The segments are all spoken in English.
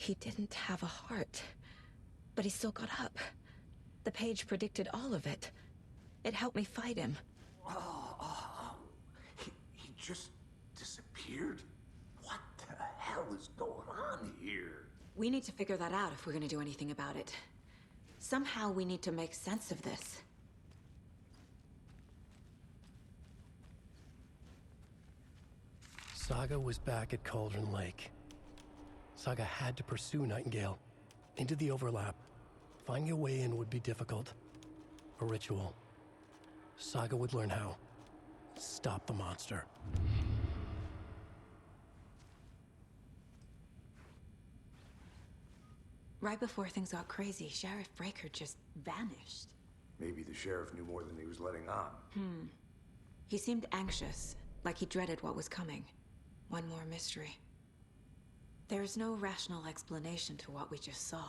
He didn't have a heart, but he still got up. The page predicted all of it. It helped me fight him. He just disappeared? What the hell is going on here? We need to figure that out if we're gonna do anything about it. Somehow we need to make sense of this. Saga was back at Cauldron Lake. Saga had to pursue Nightingale. Into the overlap. Finding a way in would be difficult. A ritual. Saga would learn how. Stop the monster. Right before things got crazy, Sheriff Breaker just vanished. Maybe the sheriff knew more than he was letting on. He seemed anxious, like he dreaded what was coming. One more mystery. There's no rational explanation to what we just saw.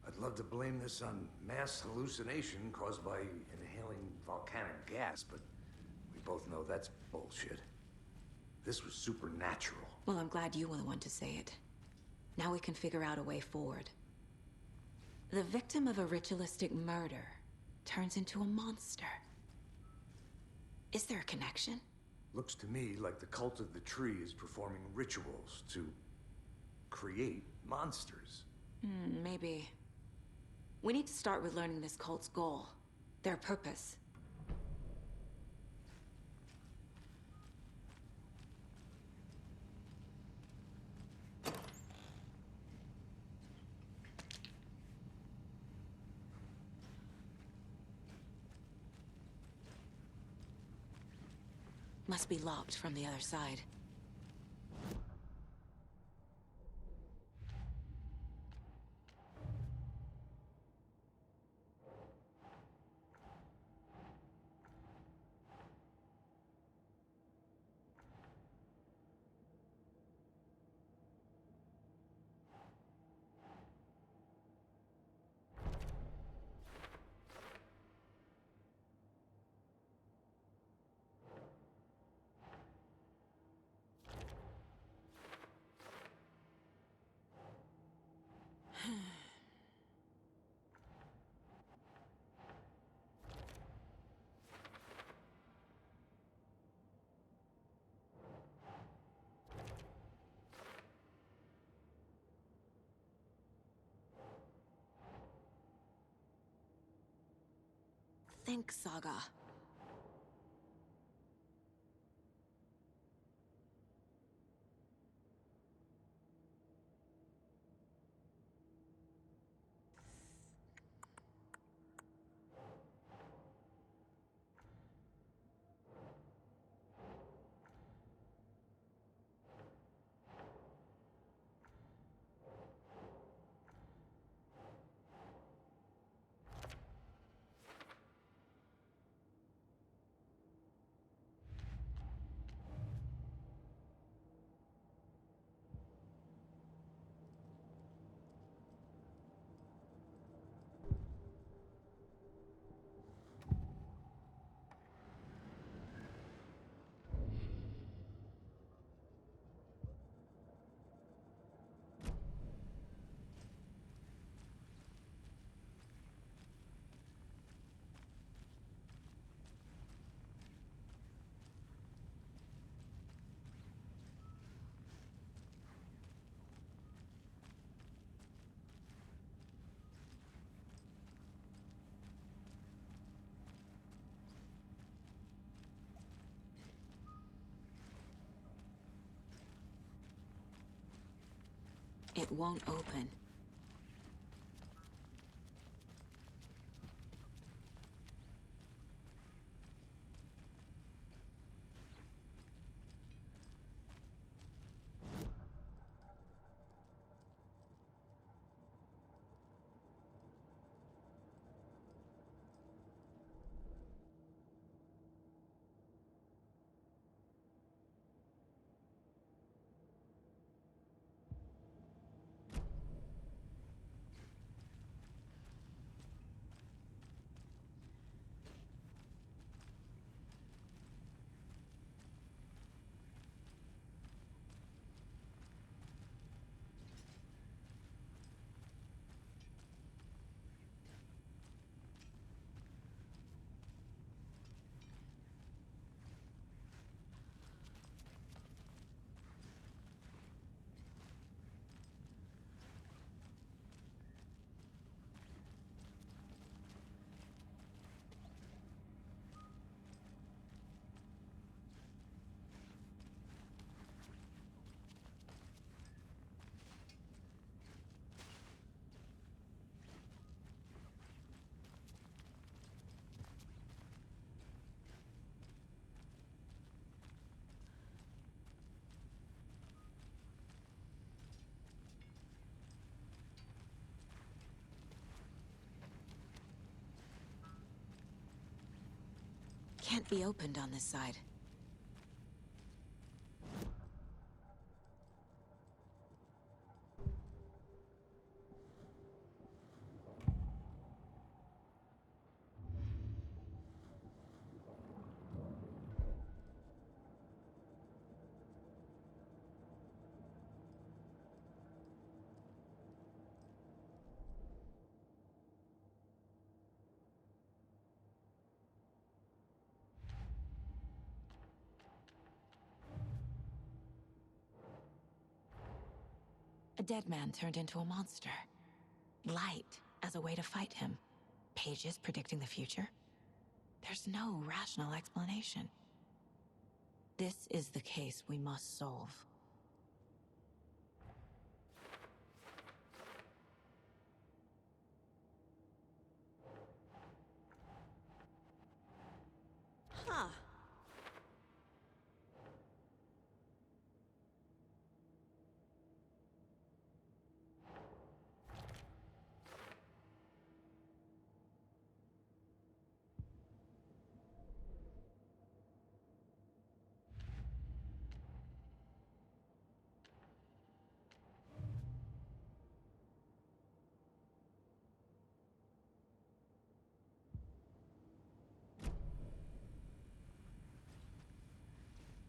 I'd love to blame this on mass hallucination caused by inhaling volcanic gas, but we both know that's bullshit. This was supernatural. Well, I'm glad you were the one to say it. Now we can figure out a way forward. The victim of a ritualistic murder turns into a monster. Is there a connection? Looks to me like the cult of the tree is performing rituals to create monsters. Maybe. We need to start with learning this cult's goal, their purpose. Must be locked from the other side. Think, Saga. It won't open. can't be opened on this side. A dead man turned into a monster. Light as a way to fight him. Pages predicting the future? There's no rational explanation. This is the case we must solve. Huh.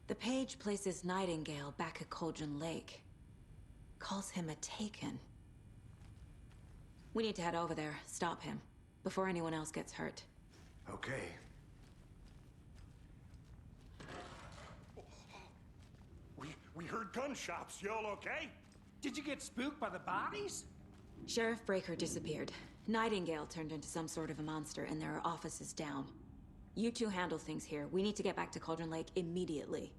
The page places Nightingale back at Cauldron Lake. Calls him a Taken. We need to head over there, stop him, before anyone else gets hurt. Okay. We heard gunshots. Y'all okay? Did you get spooked by the bodies? Sheriff Breaker disappeared. Nightingale turned into some sort of a monster, and there are offices down. You two handle things here. We need to get back to Cauldron Lake immediately.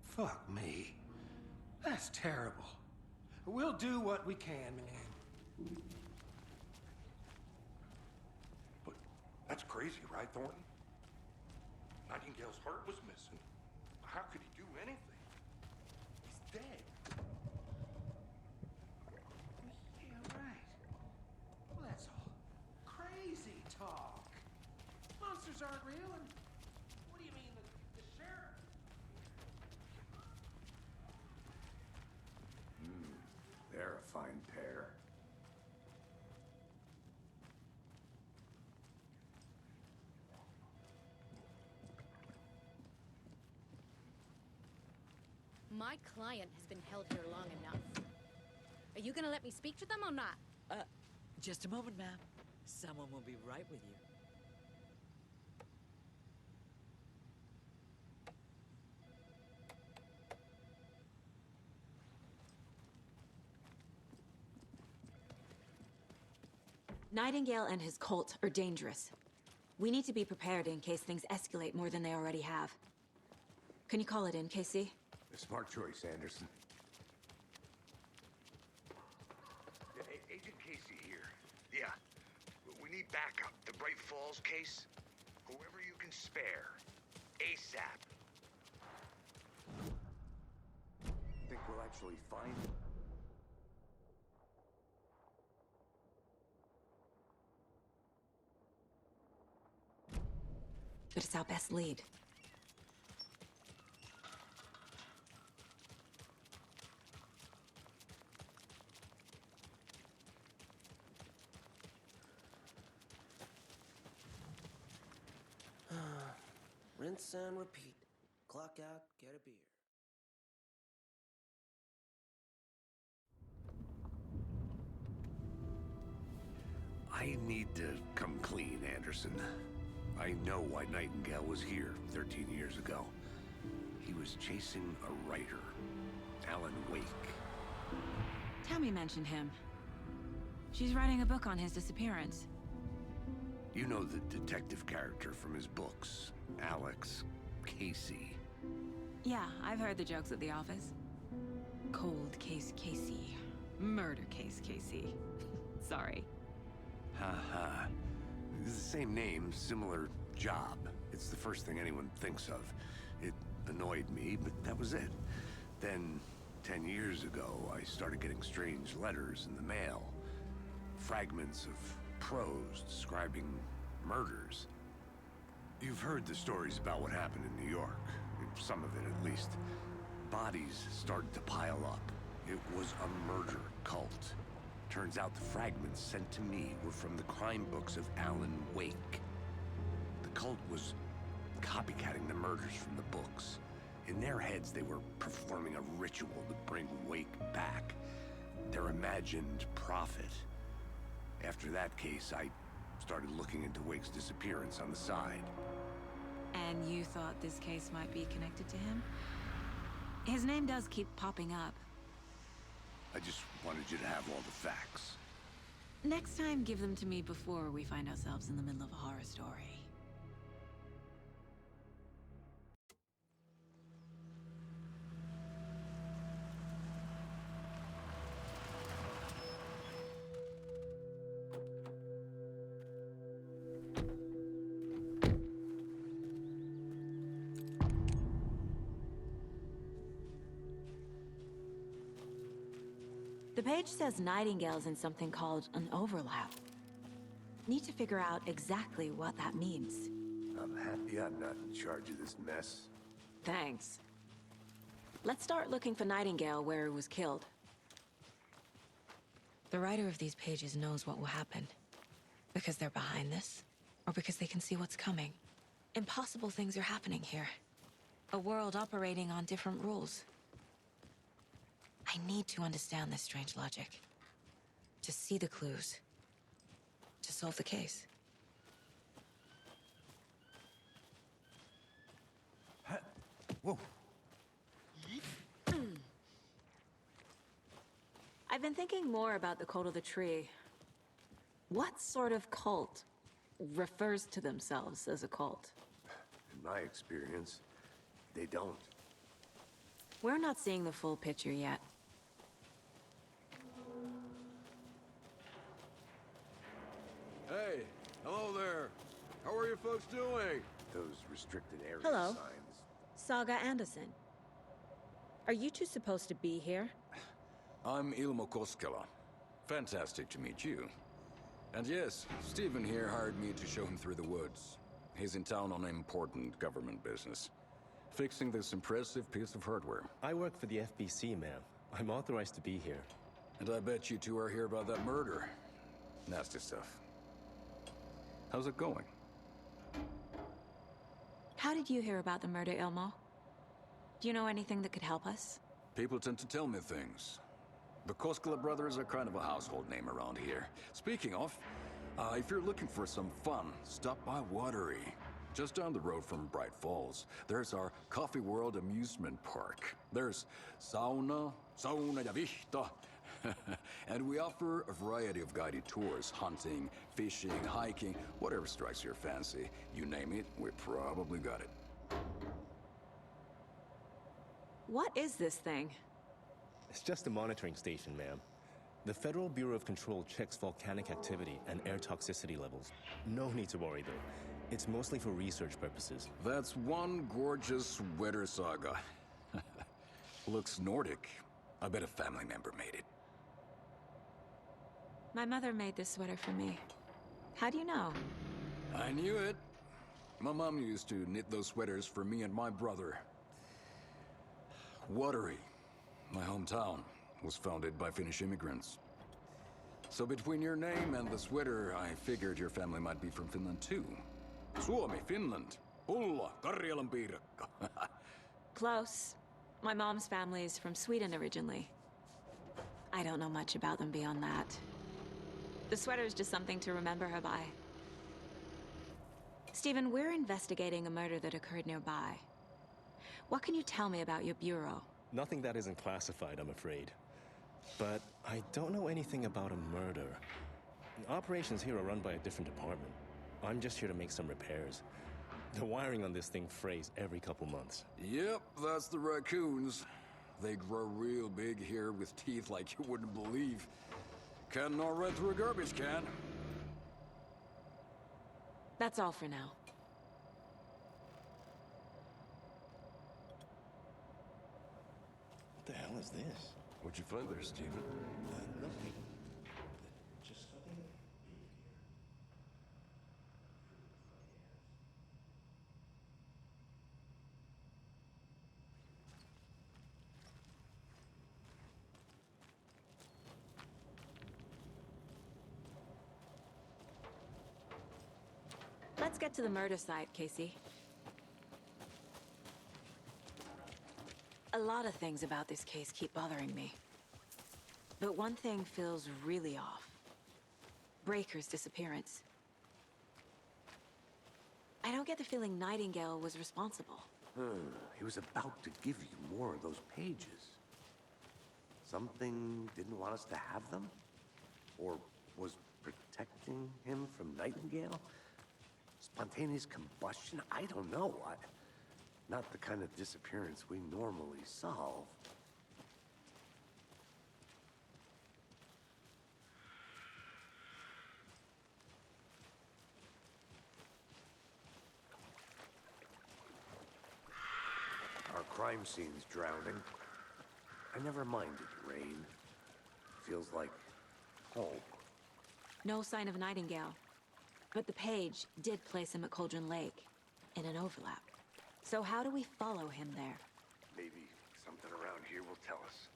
Fuck me. That's terrible. We'll do what we can, man. But that's crazy, right, Thornton? Nightingale's heart was missing. How could he do anything? He's dead. Yeah, right. Well, that's all crazy talk. Monsters aren't real, and what do you mean the sheriff? They're a fine pair. My client has been held here long enough. Are you gonna let me speak to them or not? Just a moment, ma'am. Someone will be right with you. Nightingale and his cult are dangerous. We need to be prepared in case things escalate more than they already have. Can you call it in, Casey? A smart choice, Anderson. Agent Casey here. Yeah. We need backup. The Bright Falls case. Whoever you can spare. ASAP. Think we'll actually find him? But it's our best lead. Rinse and repeat. Clock out, get a beer. I need to come clean, Anderson. I know why Nightingale was here 13 years ago. He was chasing a writer, Alan Wake. Tammy mentioned him. She's writing a book on his disappearance. You know the detective character from his books, Alex Casey. Yeah, I've heard the jokes at the office. Cold case Casey. Murder case Casey. Sorry. Ha ha. It's the same name, similar job. It's the first thing anyone thinks of. It annoyed me, but that was it. Then, 10 years ago, I started getting strange letters in the mail. Fragments of prose describing murders. You've heard the stories about what happened in New York. Some of it, at least. Bodies started to pile up. It was a murder cult. Turns out the fragments sent to me were from the crime books of Alan Wake. The cult was copycatting the murders from the books. In their heads, they were performing a ritual to bring Wake back. Their imagined prophet. After that case, I started looking into Wake's disappearance on the side. And you thought this case might be connected to him? His name does keep popping up. I just wanted you to have all the facts. Next time, give them to me before we find ourselves in the middle of a horror story. The page says Nightingale's in something called an overlap. Need to figure out exactly what that means. I'm happy I'm not in charge of this mess. Thanks. Let's start looking for Nightingale where he was killed. The writer of these pages knows what will happen. Because they're behind this, or because they can see what's coming. Impossible things are happening here. A world operating on different rules. I need to understand this strange logic. To see the clues. To solve the case. Whoa. I've been thinking more about the Cult of the Tree. What sort of cult refers to themselves as a cult? In my experience, they don't. We're not seeing the full picture yet. Hey, hello there. How are you folks doing? Those restricted area Hello. signs. Saga Anderson. Are you two supposed to be here? I'm Ilmo Koskela. Fantastic to meet you. And yes, Stephen here hired me to show him through the woods. He's in town on important government business. Fixing this impressive piece of hardware. I work for the FBC, ma'am. I'm authorized to be here. And I bet you two are here about that murder. Nasty stuff. How's it going? How did you hear about the murder, Ilmo? Do you know anything that could help us? People tend to tell me things. The Koskela brothers are kind of a household name around here. Speaking of, if you're looking for some fun, stop by Watery. Just down the road from Bright Falls, there's our Coffee World amusement park. There's sauna ja vihta, and we offer a variety of guided tours, hunting, fishing, hiking, whatever strikes your fancy. You name it, we probably got it. What is this thing? It's just a monitoring station, ma'am. The Federal Bureau of Control checks volcanic activity and air toxicity levels. No need to worry, though. It's mostly for research purposes. That's one gorgeous sweater, Saga. Looks Nordic. I bet a family member made it. My mother made this sweater for me. How do you know? I knew it. My mom used to knit those sweaters for me and my brother. Watery, my hometown, was founded by Finnish immigrants. So between your name and the sweater, I figured your family might be from Finland too. Suomi, Finland. Pulla, Karjalan piirakka. Close. My mom's family is from Sweden originally. I don't know much about them beyond that. The sweater is just something to remember her by. Stephen, we're investigating a murder that occurred nearby. What can you tell me about your bureau? Nothing that isn't classified, I'm afraid. But I don't know anything about a murder. Operations here are run by a different department. I'm just here to make some repairs. The wiring on this thing frays every couple months. Yep, that's the raccoons. They grow real big here with teeth like you wouldn't believe. Can't gnaw right through a garbage can. That's all for now. What the hell is this? What'd you find there, Stephen? Nothing. Let's get to the murder site, Casey. A lot of things about this case keep bothering me. But one thing feels really off. Breaker's disappearance. I don't get the feeling Nightingale was responsible. He was about to give you more of those pages. Something didn't want us to have them? Or was protecting him from Nightingale? Spontaneous combustion? I don't know. Not the kind of disappearance we normally solve. Our crime scene's drowning. I never minded rain. Feels like home. No sign of Nightingale. But the page did place him at Cauldron Lake, in an overlap. So how do we follow him there? Maybe something around here will tell us.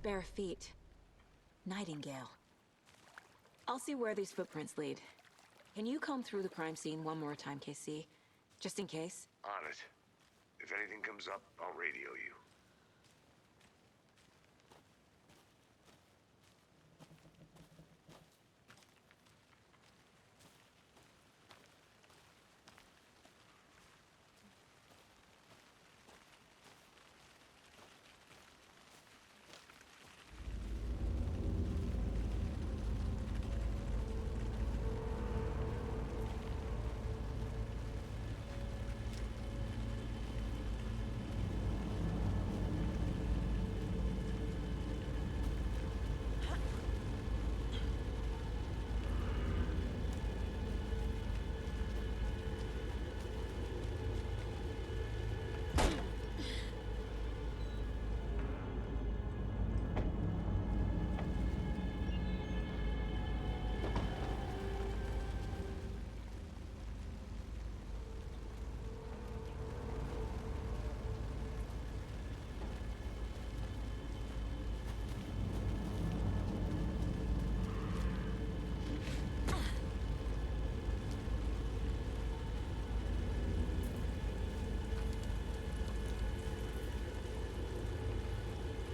Bare feet. Nightingale. I'll see where these footprints lead. Can you comb through the crime scene one more time, KC? Just in case? On it. If anything comes up, I'll radio you.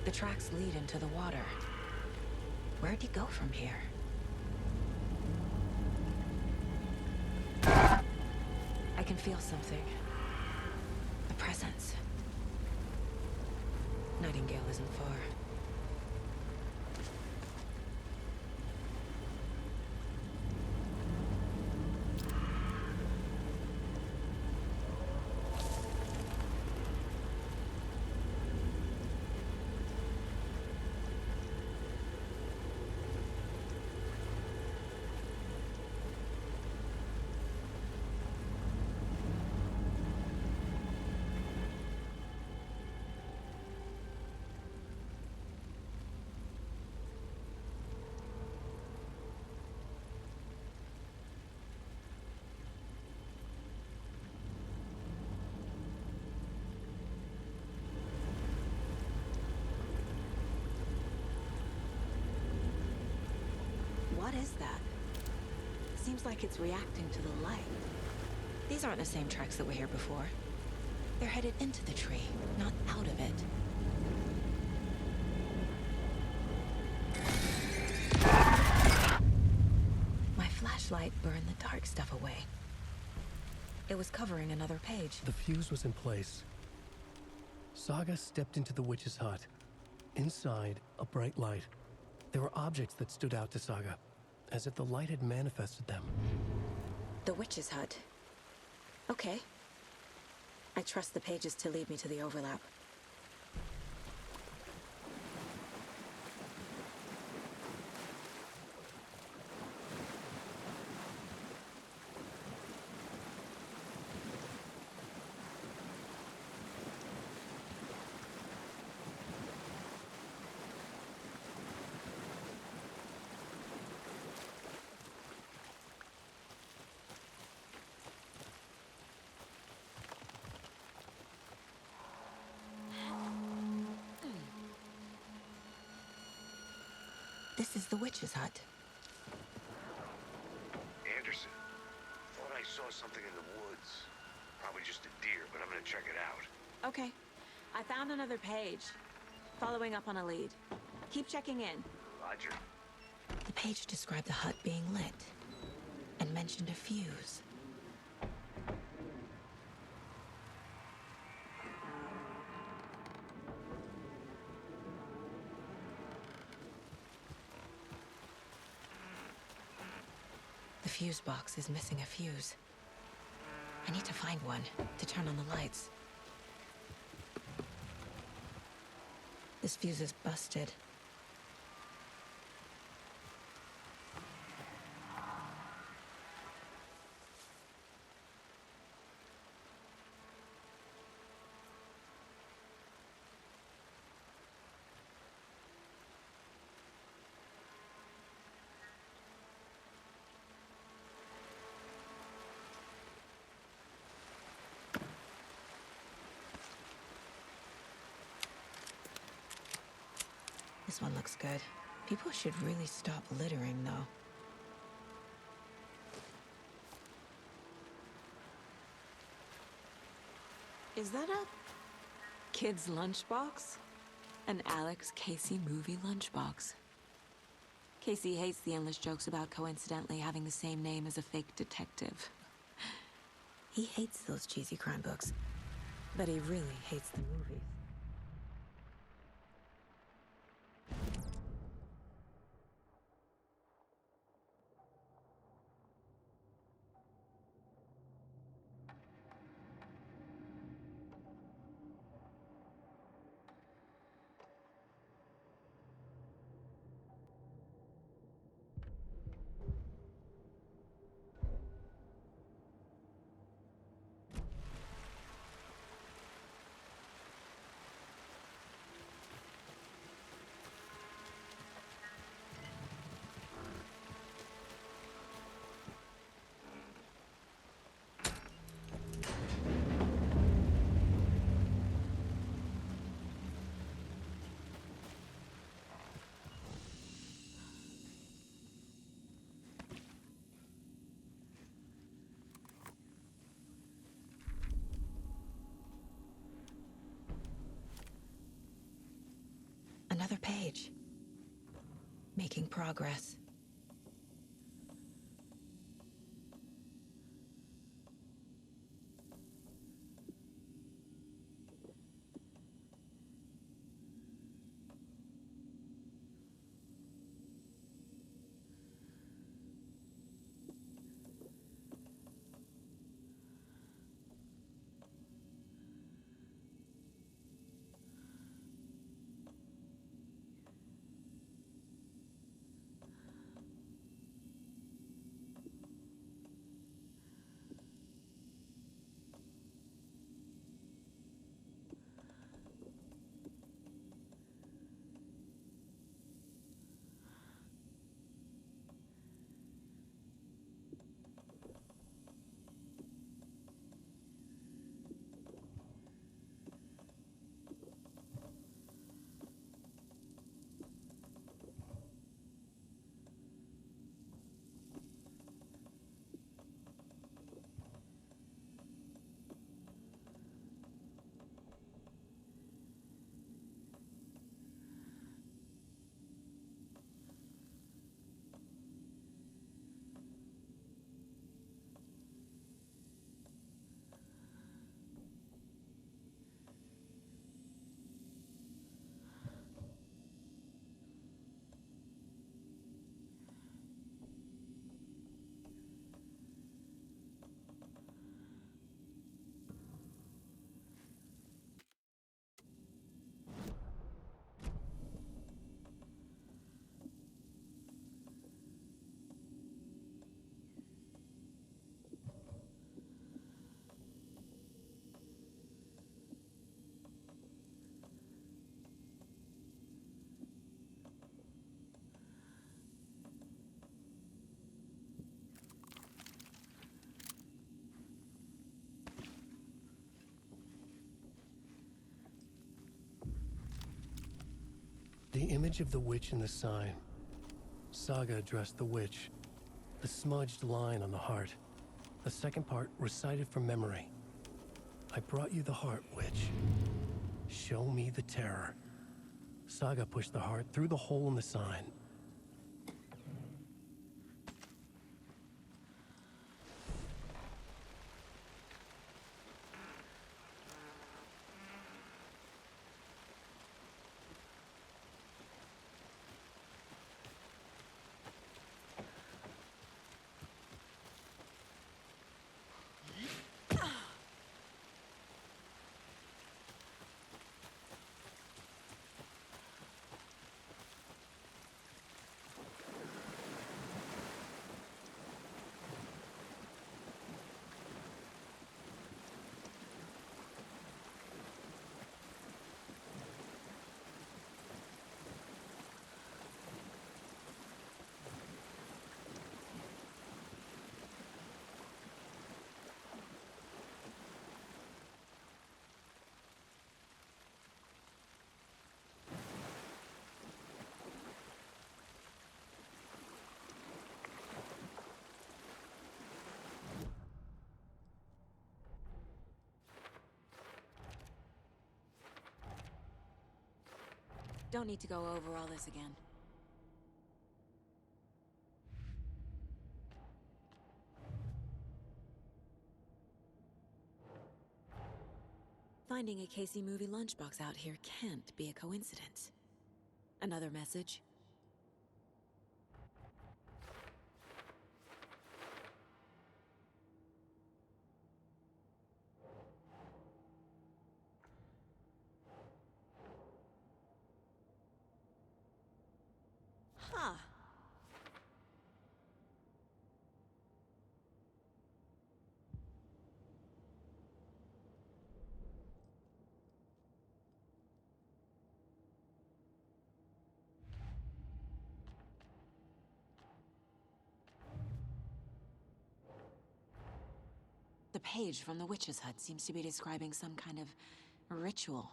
The tracks lead into the water. Where'd he go from here? I can feel something. A presence. Nightingale isn't far. What is that? Seems like it's reacting to the light. These aren't the same tracks that were here before. They're headed into the tree, not out of it. My flashlight burned the dark stuff away. It was covering another page. The fuse was in place. Saga stepped into the witch's hut. Inside, a bright light. There were objects that stood out to Saga, as if the light had manifested them. The witch's hut. Okay. I trust the pages to lead me to the overlap. This is the witch's hut. Anderson, thought I saw something in the woods. Probably just a deer, but I'm gonna check it out. Okay. I found another page. Following up on a lead. Keep checking in. Roger. The page described the hut being lit and mentioned a fuse. The fuse box is missing a fuse. I need to find one to turn on the lights. This fuse is busted. This one looks good. People should really stop littering, though. Is that a kid's lunchbox? An Alex Casey movie lunchbox. Casey hates the endless jokes about coincidentally having the same name as a fake detective. He hates those cheesy crime books, but he really hates the movies. Another page. Making progress. The image of the witch in the sign. Saga addressed the witch. The smudged line on the heart. The second part recited from memory. I brought you the heart, witch. Show me the terror. Saga pushed the heart through the hole in the sign. Don't need to go over all this again. Finding a Casey movie lunchbox out here can't be a coincidence. Another message? Huh. The page from the witch's hut seems to be describing some kind of ritual.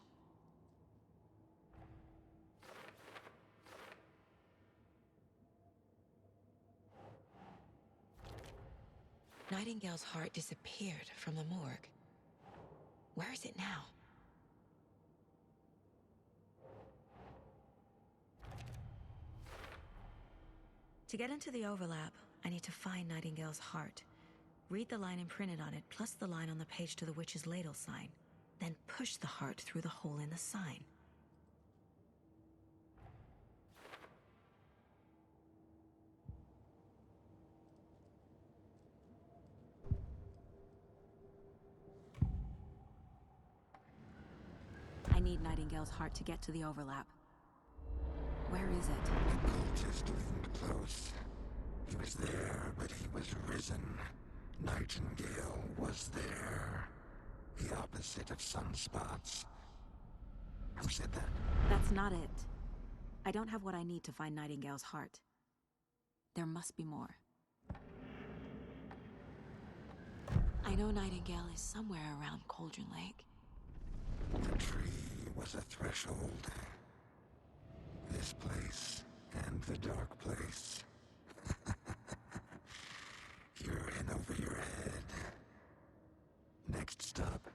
Nightingale's heart disappeared from the morgue. Where is it now? To get into the overlap, I need to find Nightingale's heart. Read the line imprinted on it, plus the line on the page to the witch's ladle sign. Then push the heart through the hole in the sign. I need Nightingale's heart to get to the overlap. Where is it? The cultist loomed close. He was there, but he was risen. Nightingale was there. The opposite of sunspots. Who said that? That's not it. I don't have what I need to find Nightingale's heart. There must be more. I know Nightingale is somewhere around Cauldron Lake. The tree was a threshold. This place and the dark place. You're in over your head. Next stop,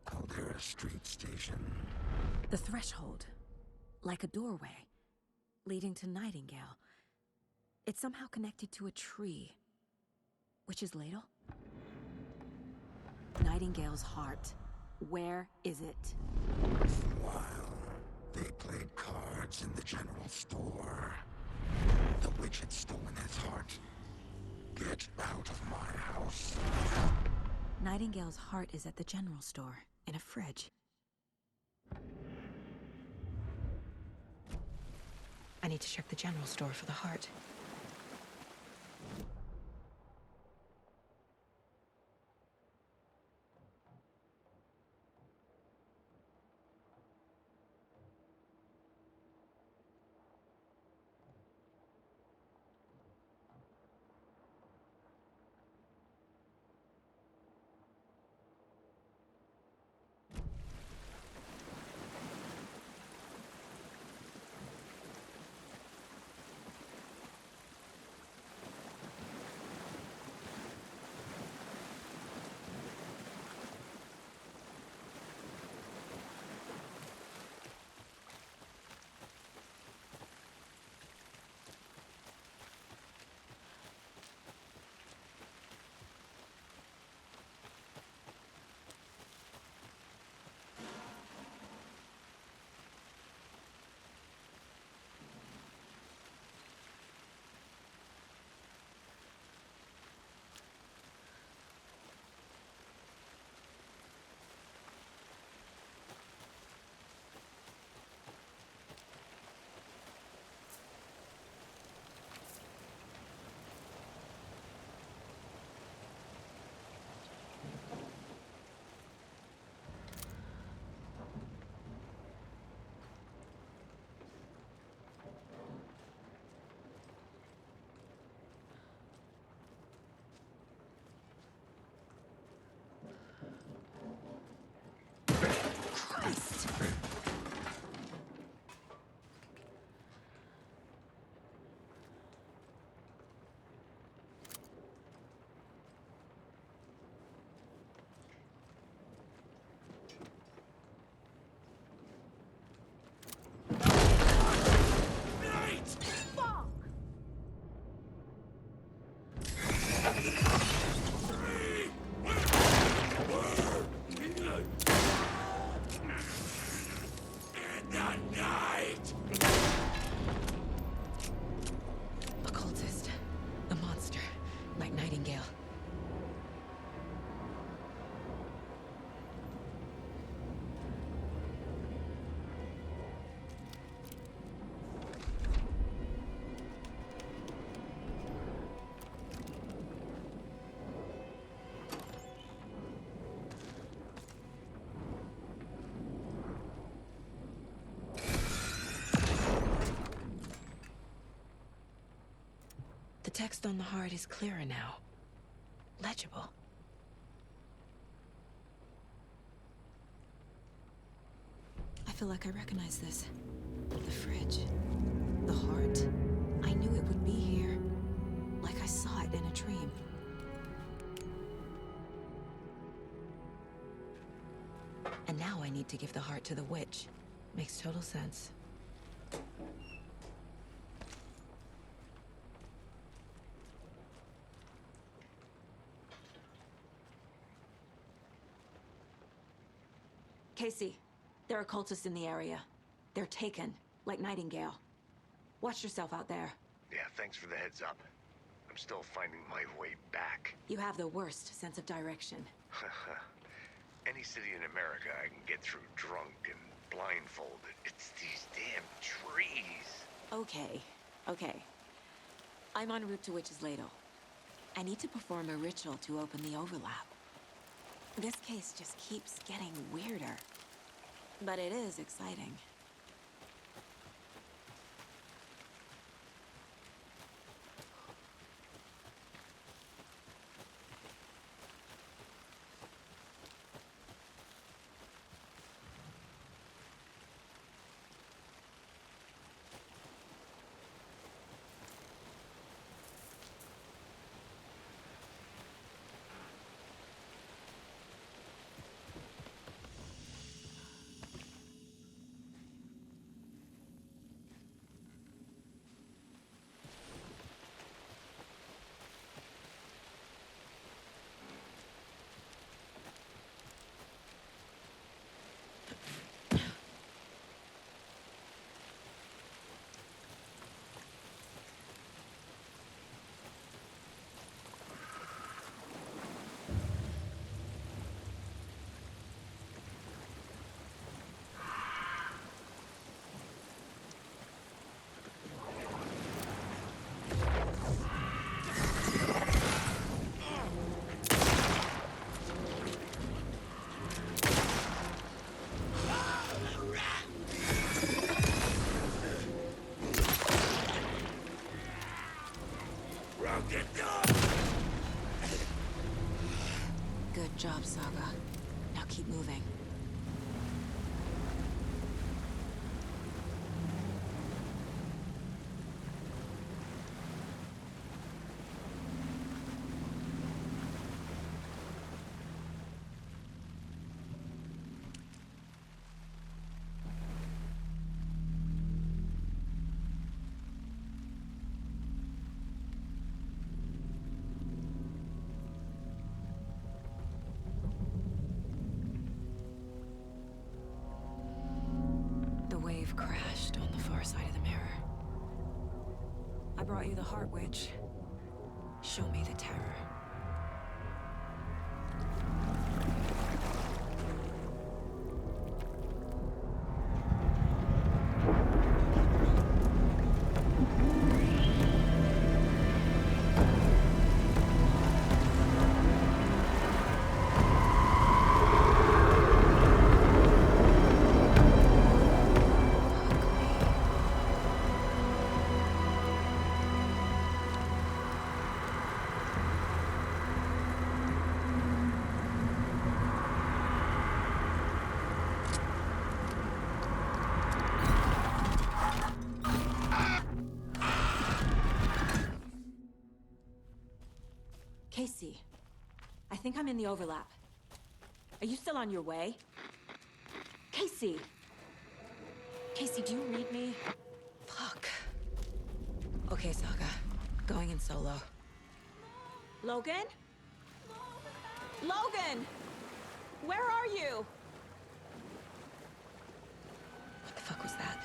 Caldera Street Station. The threshold. Like a doorway. Leading to Nightingale. It's somehow connected to a tree. Witch's ladle? Nightingale's heart. Where is it? While they played cards in the general store, the witch had stolen his heart. Get out of my house. Nightingale's heart is at the general store, in a fridge. I need to check the general store for the heart. The text on the heart is clearer now. Legible. I feel like I recognize this. The fridge. The heart. I knew it would be here. Like I saw it in a dream. And now I need to give the heart to the witch. Makes total sense. Casey, there are cultists in the area. They're taken, like Nightingale. Watch yourself out there. Yeah, thanks for the heads up. I'm still finding my way back. You have the worst sense of direction. Any city in America I can get through drunk and blindfolded. It's these damn trees. Okay. I'm en route to Witch's Ladle. I need to perform a ritual to open the overlap. This case just keeps getting weirder. But it is exciting. Good job, Saga. Now keep moving. Crashed on the far side of the mirror. I brought you the Heart Witch. Show me the terror. Casey, I think I'm in the overlap. Are you still on your way? Casey! Casey, do you read me? Fuck. Okay, Saga. Going in solo. Logan? Logan! Where are you? What the fuck was that?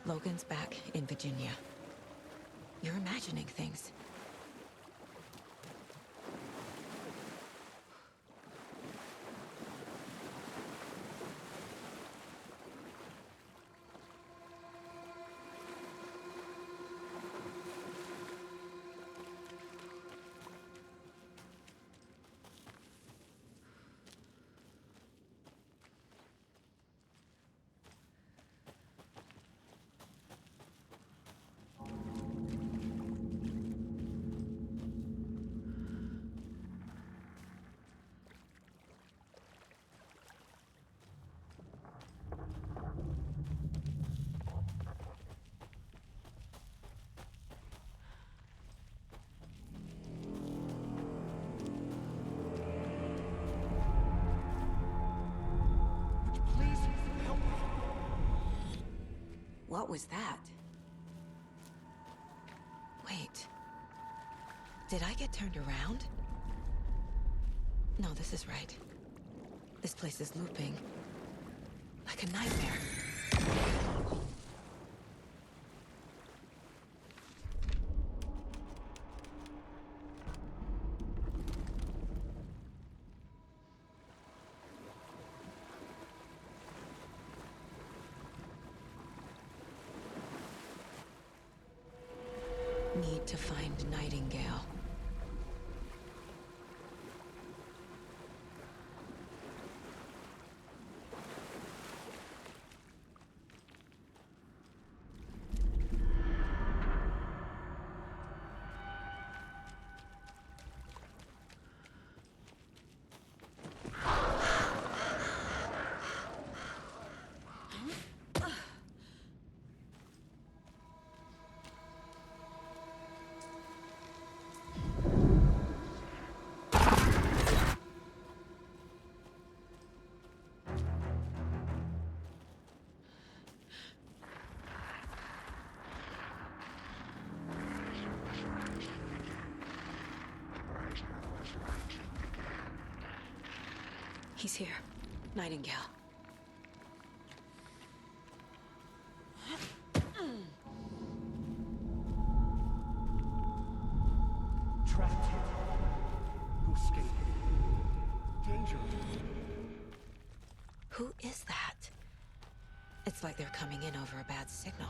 Logan's back in Virginia. You're imagining things. What was that? Wait. Did I get turned around? No, this is right. This place is looping. Like a nightmare. Need to find Nightingale. He's here. Nightingale. Trapped here. No escape. Danger. Who is that? It's like they're coming in over a bad signal.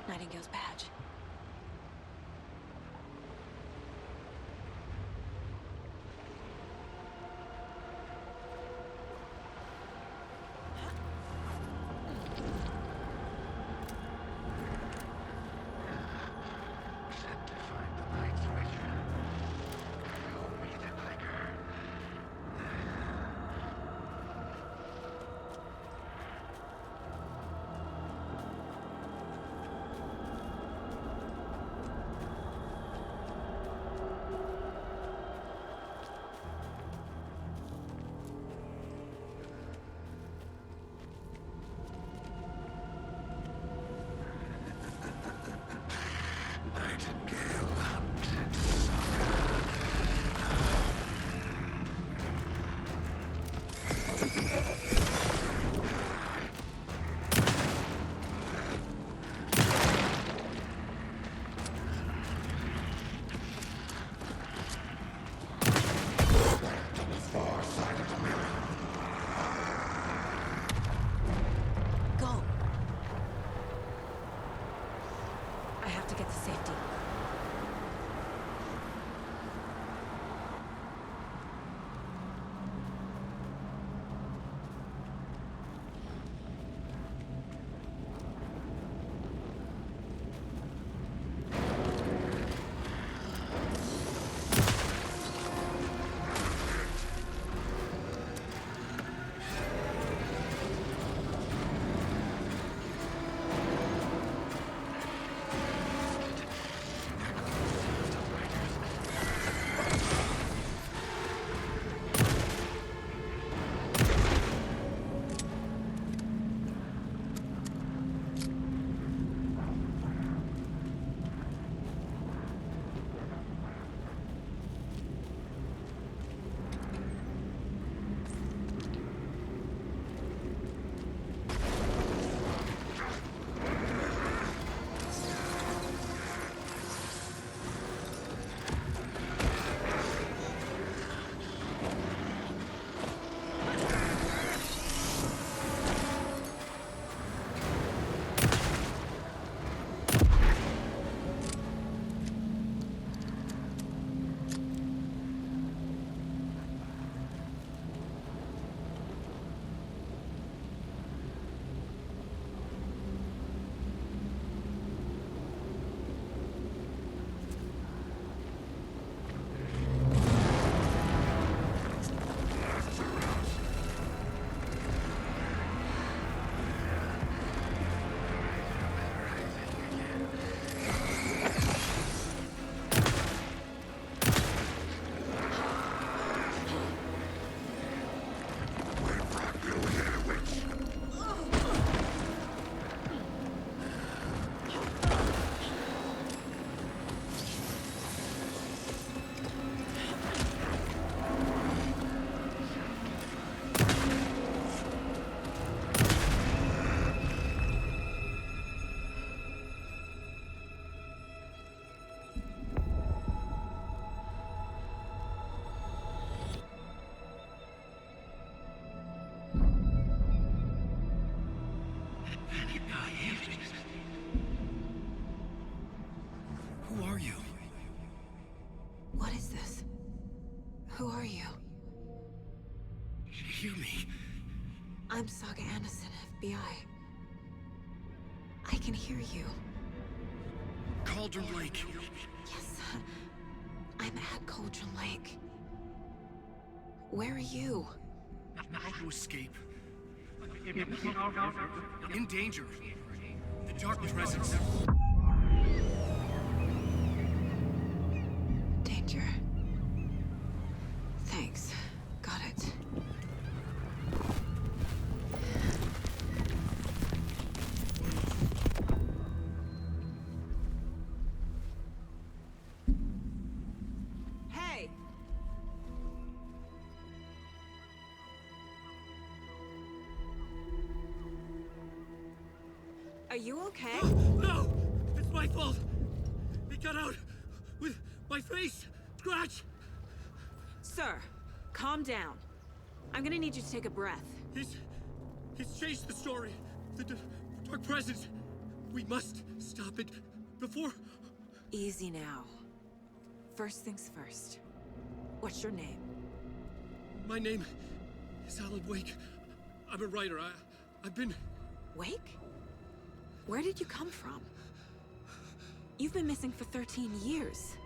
Nightingale's badge. Sent to find the Night Switcher. Show me the clicker. Nightingale hunted far side of the mirror. Go! I have to get to safety. are you? What is this? Who are you? Hear me. I'm Saga Anderson, FBI. I can hear you. Cauldron Lake. Yes, I'm at Cauldron Lake. Where are you? How to escape. In danger. The Dark Presence. Danger. Thanks. Got it. Hey! Are you okay? No! It's my fault! He got out with my face scratch! Sir, calm down. I'm gonna need you to take a breath. He's changed the story. The Dark Presence. We must stop it before... Easy now. First things first. What's your name? My name is Alan Wake. I'm a writer. I've been... Wake? Where did you come from? You've been missing for 13 years.